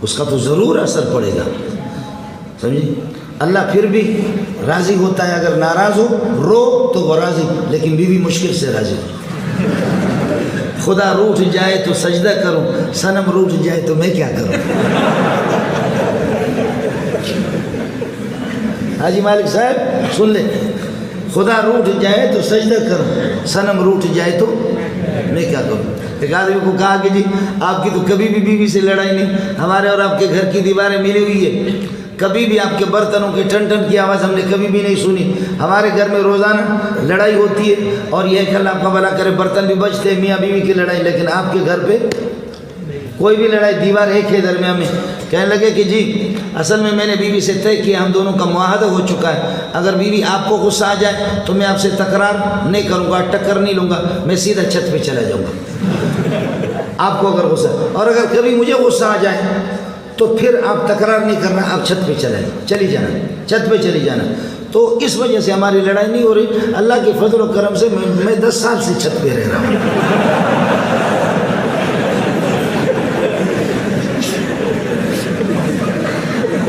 اس کا تو ضرور اثر پڑے گا، سمجھے؟ اللہ پھر بھی راضی ہوتا ہے، اگر ناراض ہو رو تو وہ راضی، لیکن بیوی مشکل سے راضی ہو۔ خدا روٹھ جائے تو سجدہ کروں، صنم روٹھ جائے تو میں کیا کروں؟ حاجی مالک صاحب سن لے، خدا روٹھ جائے تو سجدہ کروں، صنم روٹھ جائے تو میں کیا کروں؟ ایک آدمی کو کہا کہ جی آپ کی تو کبھی بھی بیوی سے لڑائی نہیں، ہمارے اور آپ کے گھر کی دیواریں ملی ہوئی ہے، کبھی بھی آپ کے برتنوں کے ٹن ٹن کی آواز ہم نے کبھی بھی نہیں سنی، ہمارے گھر میں روزانہ لڑائی ہوتی ہے، اور یہ کہ اللہ آپ کا بھلا کرے برتن بھی بچتے ہیں میاں بیوی کی لڑائی، لیکن آپ کے گھر پہ کوئی بھی لڑائی، دیوار ایک ہے درمیان میں۔ کہنے لگے کہ جی اصل میں نے بیوی سے طے کیا، ہم دونوں کا معاہدہ ہو چکا ہے، اگر بیوی آپ کو غصہ آ جائے تو میں آپ سے تکرار نہیں کروں گا، ٹکر نہیں لوں گا، میں سیدھا چھت پہ چلا جاؤں گا آپ کو اگر غصہ، اور اگر کبھی مجھے غصہ آ جائے تو پھر آپ تکرار نہیں کرنا، آپ چھت پہ چلی جانا، چھت پہ چلی جانا۔ تو اس وجہ سے ہماری لڑائی نہیں ہو رہی، اللہ کے فضل و کرم سے میں 10 سال سے چھت پہ رہ رہا ہوں۔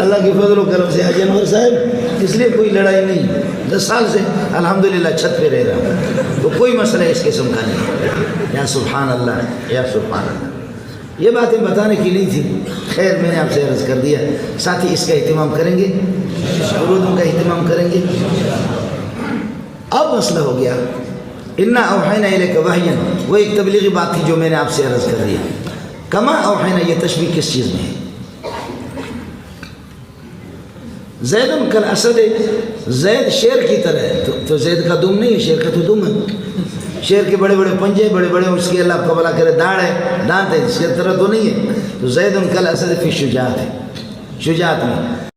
اللہ کی فضل و کرم سے حاجی انور صاحب اس لیے کوئی لڑائی نہیں، 10 سال سے الحمدللہ چھت پہ رہ رہا ہوں، تو کوئی مسئلہ اس قسم کا نہیں۔ یا سبحان اللہ، یا سبحان اللہ۔ یہ باتیں بتانے کی نہیں تھی، خیر میں نے آپ سے عرض کر دیا، ساتھ ہی اس کا اہتمام کریں گے، درودوں کا اہتمام کریں گے۔ اب مسئلہ ہو گیا انا اوحینا الیک وحیا، وہ ایک تبلیغی بات تھی جو میں نے آپ سے عرض کر دیا۔ کما اوحینا، یہ تشبیہ کس چیز میں ہے؟ زید کل اسد، زید شیر کی طرح ہے، تو زید کا دم نہیں ہے، شیر کا تو دم ہے۔ شیر کے بڑے بڑے پنجے، بڑے بڑے اس کے اللہ کا بھلا کرے داڑھ ہے، دانت ہے، اس کی طرح تو نہیں ہے۔ تو زید کل اسد فی شجاعت ہے، شجاعت میں